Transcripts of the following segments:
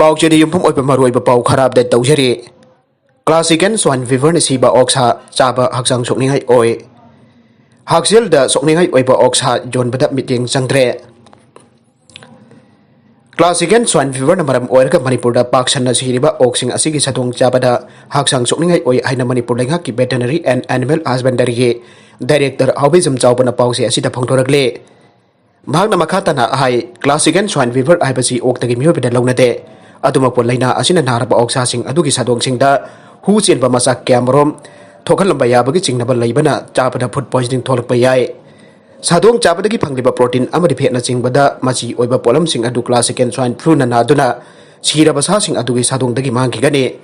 Paucheri Yumpum Mapuroibaga Pau Kharab de Taujeri. Classic Swine Fever siba Oksa, chaba Hakchang Sokningai Oi. Haksil da Sokningai Oi Oksa John Badat meeting Sangre. Classic Swine Fever Namaram Oire Manipur da Pakshan Siriba Oksing Asigi Sadong Chabada Hakchang Sokningai Oi Aina Manipur Lengaki Veterinary and Animal Husbandry Director Hobism Chaubana Pausi Asita Pongtoragle. Magna Makatana Hai Classic Swine Fever Ibasi Oktagi Mubida Lonate. Adumapo Laina Asina Naraba Oksa Sing Adugi Sadong Singda Who's in Bamasak Cameron Tokalambaya Baging Naba Labana Jabada food poisoning Tolpayai Sadong Jabadaki Pangliba protein Amadipet Sing Bada Machi Oiba Polam Sing Adu Classic and Swine Flu Naduna Sirabasa Sing Adugi Sadong Dagi Manki Gani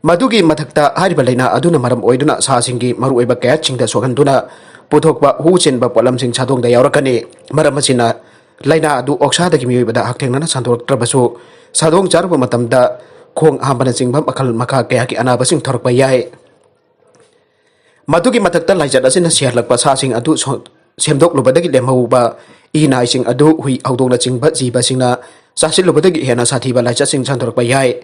Madugi Matakta Haribalina Aduna Maram Oiduna Sasingi Marueba Catching the Sokanduna Putokba Who's in Bapolam Sing Sadong the Yarakani Maramasina Laina Adu Oksa the Mioi Bada Hakchang Santor Trabasu Sadong Jarba Matamda Kong Hambana Singbam Akal Maka Kayaki Anabasing Torpayai Maduki Matakta Lajadas in a Sierlak Pasasing Adu Semdok Lubadaki Lemauba Ina Sing Adu Hui Audona Sing Batsiba Singa Sasil Lubadaki Hena Satiba Lajasing Santorpayai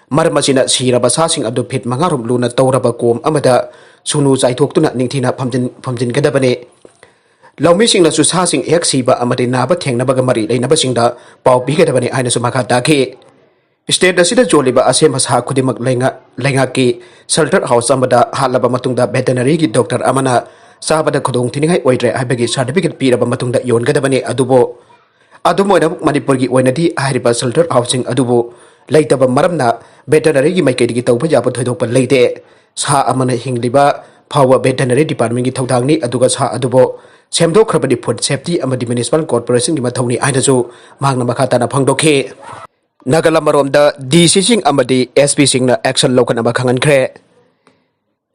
Marmasina Sira Basasing Adu Pit Mangarum Luna Tauraba Kom Amada Sunu Zaitokuna Nintina Pamjin Gadabane Laumising la susasing siba amadina ba thengnabaga mari leinabasingda pau bigadabani aina sumaka dake state asida joliba asem hasa khudimak lenga ki shelter house amada halaba matungda veterinary gi doctor amana sabada khudong thiningai oidre habagi certificate piraba matungda yongadabani adumoina manipur gi oinadi hariba shelter housing adubo leitaba maramna veterinary gi maikedi gi tawba jaba thoidokpa leite sa amana hingliba phawa veterinary department gi thodangni aduga sa adubo Semdo Krabadi Food Safety Amadi Municipal Corporation di Matoni Ainazu Magna Makatana Pangdoke Nagalamarom da DC Sing Amadi SP Sing na action lokan abakangan kre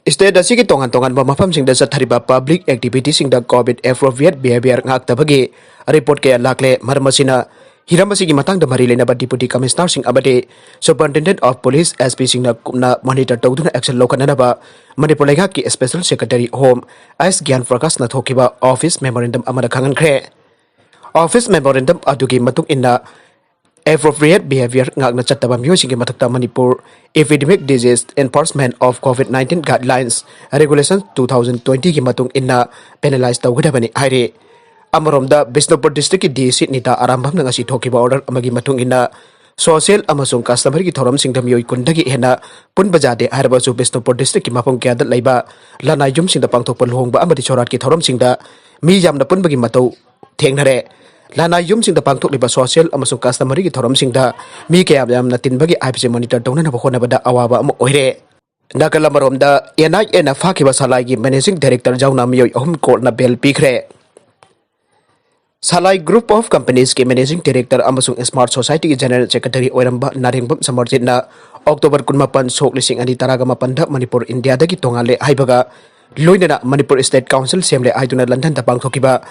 Instead da sige tongan mamafam sing da sa thariba public activity sing da COVID appropriate behavior ngak tabagi report kaya lakle marmasina Hiramasi gi matang da marile na ba deputy commissioner sing abade superintendent of police SP sing na monitor tawduna action lokan na ba Manipur Lega ki special secretary home as Gyan Frakas na thokiba office memorandum amada khangan kre office memorandum adugi matuk inna appropriate behavior ngak na chattaba mioi sing gi matakta Manipur epidemic disease enforcement of COVID-19 guidelines regulations 2020 gi matung inna penalize tawgadabani haire Amaromda Bisnupur district ki DC nita arambam na ngasi thokiba order amagi matung ina social amasung customer ki thoram singdam yoi kundagi hena pun bajade harba su Bisnupur district ki mapong kya dat laiba lanai jum singda pangthok palhongba amadi chorat ki thoram singda mi yamna pun bagi matau thengnare lanai jum singda pangthok liba social amasung customer ki thoram singda mi kya yamna tin bagi IPC monitor tawna na bkhona bada awaba am oire Nagalamaromda NIA na fakiba salai ki managing director jauna mioi ahum court na bel pikhre Salai Group of Companies ke Managing Director amasung Smart Society ke General Secretary Oiramba Naringbam Samarjit na October 18 sok lising ani taraga mapanda Manipur India dagi tongale haibaga loinana Manipur State Council semle aiduna London tapang thokiba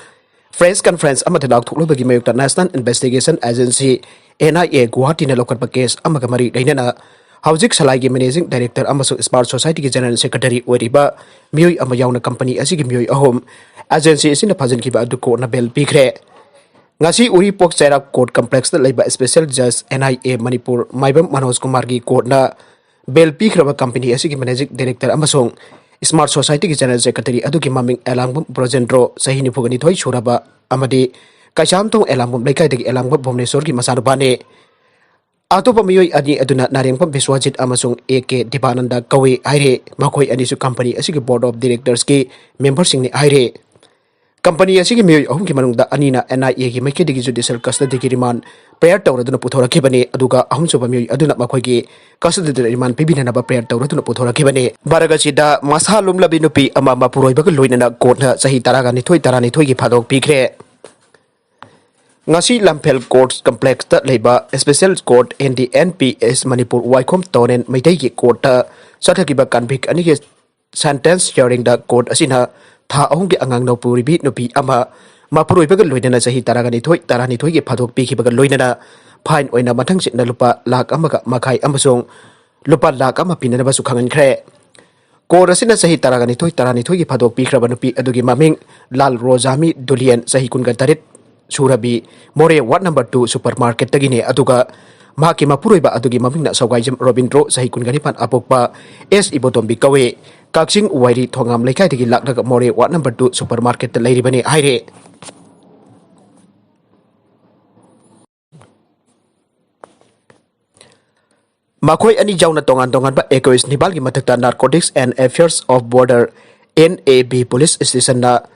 Press Conference amada lak thuklo bagi mayukta National Investigation Agency NIA Guwahati na lokal case amaga mari lainana Haujik Salai ke Managing Director amasung Smart Society ke General Secretary Oiriba mioi amayawna company asigi mioi ahom agency isina phajin kiba adu court na bel pikhre ngasi uri pok chaira court complex da laiba special judge NIA Manipur Maibam Manoj Kumar gi court na bel pikhraba company asigi managing director amasung Smart Society ki general secretary adu ki maming elangbam projendro sahini phugani thoi suraba amadi kaisam tong elangbam laikai dagi elangbam Bhuvneshwar ki masarubane atopa mioi ani aduna narengpam Biswajit amasung AK Dibananda kawi aire makoi ani su company asigi board of directors ki member sing ni aire company asigi mioi ahum ki manungda anina NIA ki maikedi gi judicial custody ki remand prayer tawraduna puthora ki bane aduga ahum soba mioi aduna makoi ki custody remand pibina na ba prayer tawraduna puthora ki bane baraga sida masalum labi nupi ama Mapuroibaga loinana court na chahi taraga ni thoi ki fadok pikhre ngasi lampel court complex ta leiba special court NDNPS Manipur Waikhom Tonen Maitai ki court ta sathakiba convict ani ke sentence hearing the court asina tha ahung ki Angang Naopuribi Nupi ama Mapuroibaga loinana chahi tarani thoi ki fadok pikhibaga loinana fine oina mathang sitna lupa lakh amaga makhai amasung lupa lakh ama pinana basu khangan khre court asina chahi tarani thoi ki fadok pikhraba nupi adugi maming Lal Rojami Dulian chahi kunga tarit Surabi More Ward number 2 supermarket tagine aduga mahaki Mapuroiba adugi mamingna Sawgaijam Robindro chahi 29 apokpa S Ibotombi kawe Hakchang Oire thongam lekai dagi laklaga more ward number 2 supermarket leiribani haire Makoi ani jauna tongan ba egoist nibalgi matakta Narcotics and Affairs of Border NAB Police Station na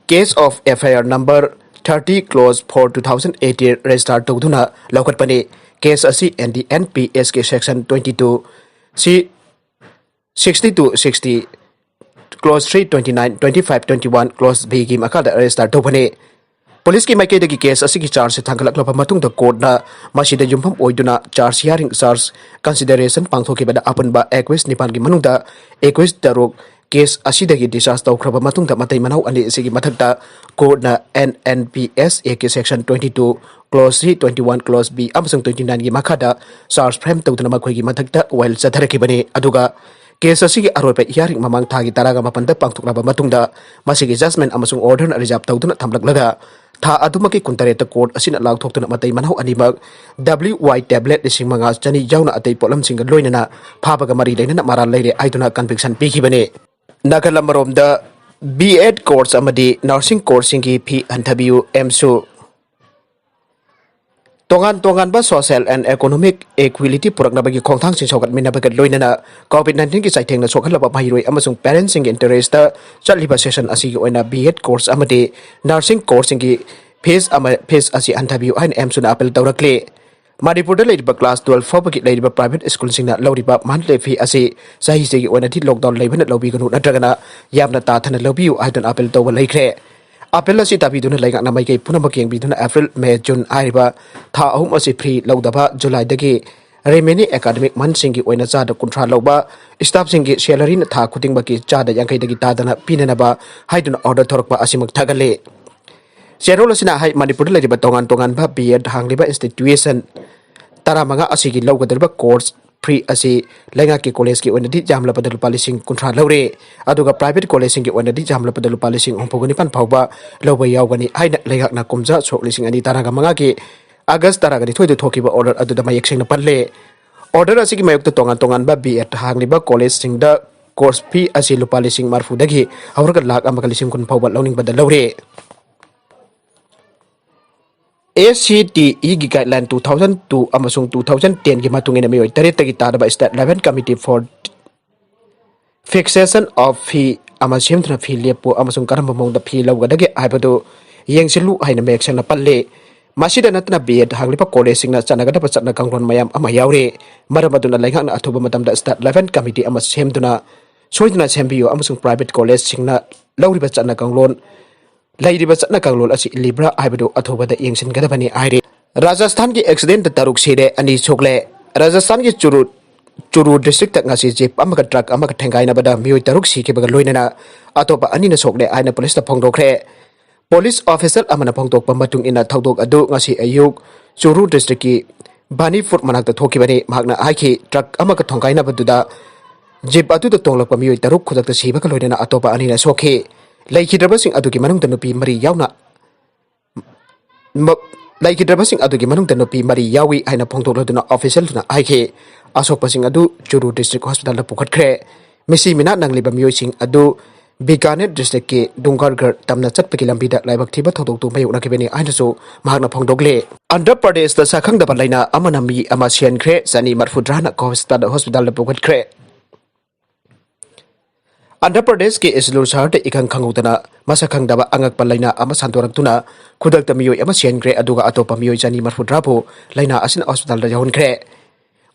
case of FIR number 30 close for 2018 register togduna laukat pani case asi NDNPS ke section 22 C 6260 clause 3 29 25 21 clause B gi makada register togpani Police ki maike dagi case asigi charge thangalaklaba matungda court na masida yumpham oiduna charge hearing charge consideration pangthokibada apanba equis nipal gi manungda equis darok case asidagi discharge tawkraba matungda matai manau ani asigi mathakta court na NNPS AK section 22 clause 3 21 clause B amasung 29 gi makhada charge frame tawduna makhoi gi mathakta while chatharakibani aduga case asigi aroipa hearing mamang thagi taraga mapanda pangthuklaba matungda masigi judgment amasung order na reserve tawduna thamlaklaga Tha adumaki kuntareta court asina lagthoktuna matai manau animak WY tablet lising manga chani jauna atei polam singa loinana phabaga mari leina maral leire aiduna conviction pikibane Nagalamromda B.Ed course amadi nursing course singi phi anthabiu MSU Tongan ba social and economic equality puraknabagi khongthang sing sokat minabaga loinana COVID-19 ki saithengna sokhalaba bhairoi amasung parents sing interest ta chaliba session asigi oina B.Ed course amadi nursing course singi phase asi anthabiu ain MSU na apel tawrakle Manipur da Tha class 12 fawbagi leiriba private school singna lawriba monthly fee asi chahi segi oina thi lockdown leibana lawbi ganu natragana Yamna Cheksinba lawbiu aidan apel tawba leikre Apel asi tabiduna laigak namai kai punamak yengbiduna April May June airiba tha ahum asi free lawdaba July dagi remaining academic month singi oina chada kunthra lawba staff singi salary na tha khuting baki chada yankai dagi tadana pinanaba haiduna order thorakpa asimak thagale Serol asina hai Manipur da Tha tongan ba B.Ed hangliba institution taramanga asigi lawgadarba course free asi lenga ki college ki oina di jamla padal palising kunthra lawre aduga private college ki oina di jamla padal palising ompogani pan phawba lawba yawgani aina legak na kumja soklising ani taraga manga ki August taraga ni thoidu thokiba order aduda mayek singna palle order asigi mayok tongan ba B.Ed hangliba college singda course fee asi lupalising marfu dagi awraga lak amakalising kun phawba lawning badal lawre ACTE gi guideline 2002 amasung 2010 gi matungina mioi taret tagi tadaba state level committee for fixation of fee amasim thna fee lepo amasung karamba mongda fee lawgadage aibado yengsilu haina meksana palle masida natna B.Ed hanglipa college singna chanagada pachatna kanglon mayam ama yaure maramaduna laihangna athoba matamda state level committee amasemduna soiduna sembiyo amasung private college singna lawriba chatna kanglon Lairiba chatna kanglol asi libra aibado athobada yengsin gadabani aire Rajasthan ki accident taruk sire ani sokle Rajasthan ki churu district tak ngasi jeep amaka truck amaka thomgainabada mioi taruk si ke baga loinana atopa anina sokle aina police ta phongdokre police officer amana phongdok pamatung ina thodok adu ngasi ayuk churu district ki Banipur manakta thokibani magna aiki truck amaka thomgainabaduda jeep atu to tonglakpa mioi taruk khudakta siba ka loinana atopa anina sokhe Laikidrabasing adugi manungda nupi mari yauna Laikidrabasing adugi manungda nupi mari yawi aina phongtokladuna official na aike asokpasing adu Churu district hospital na pukhatkhre misi mina nangliba mioi sing adu Bikaner district ke darkar tamna chatpaki lambida laibak thiba thodok tu mayuk nakibeni aina so mahakna phongdokle Andhra Pradesh da Sakhangdaba Laina amanami ama Sikhre sani marfudrana hospital na pukhatkhre Andhra Pradesh ke Islur Shahar de ikang khangudana Sakhangdaba angak palaina ama santoraktuna khudakta mioi ama Sikhre aduga atopa mioi jani marfudrapo laina asina hospital da jahunkhre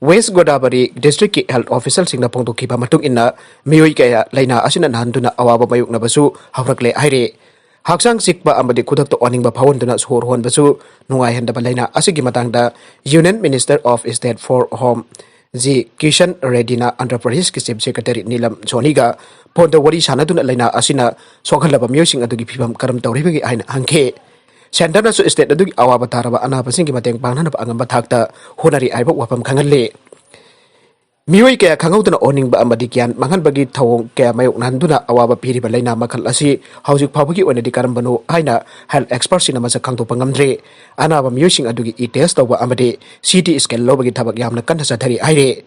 West Godavari district ki health official singna phongdokhiba matung inna mioi kaya laina asina nanduna awaba mayukna basu hawrakle aire Hakchang Sokningai amadi khudakta oningba phawanduna sor hon basu nungai handaba laina asigi matangda Union Minister of State for Home Ji Kishan Redina Andhra Pradesh ki Chief Secretary Nilam Joniga Ponda wari sanaduna laina asina sokhalaba miosing adugi phibam karam tawribagi aina hangke Sendana su state adugi awaba taraba anaba singi mateng pangnana angamba thakta honari aiba wapam khangalle mioi kaya khangautina oning ba amadi kyan mangan bagi thawong kaya mayok nanduna awaba piri ba laina makhal asi haujik phawagi oina di karambano haina health expert sina masa khangto pangamdre anaba mioi sing adugi e test tawba amadi CT scan lobagi thabak yamna kanna sathari aire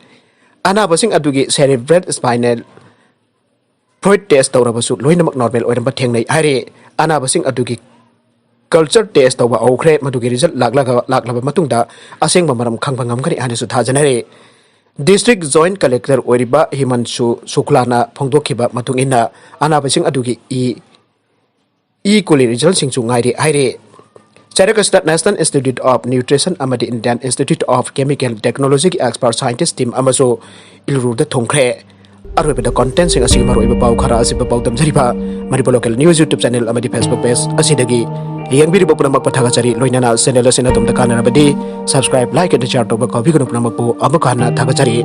anaba sing adugi cerebral spinal fluid test tawrabasu loinamak normal oiramba thengnai aire anaba sing adugi culture test tawba Okre madugi result laklaba matungda aseng maram khangba ngamgani anisu thajanare District Joint Collector Oiriba Himanshu Suklana Phongdokhiba matungina anabasing adugi equally result sing ngairi aire Charakasta National Institute of Nutrition amadi Indian Institute of Chemical Technology expert scientist team amaso ilru da thongkhre aroibada content sing asing maroiba pau khara asiba paudam jariba Manipur local news YouTube channel amadi Facebook page asidagi yang biri punamak pathaga cari loinana channel asina tum da kana badi subscribe like and share to ba ko bigunu punamak po abakana thaga cari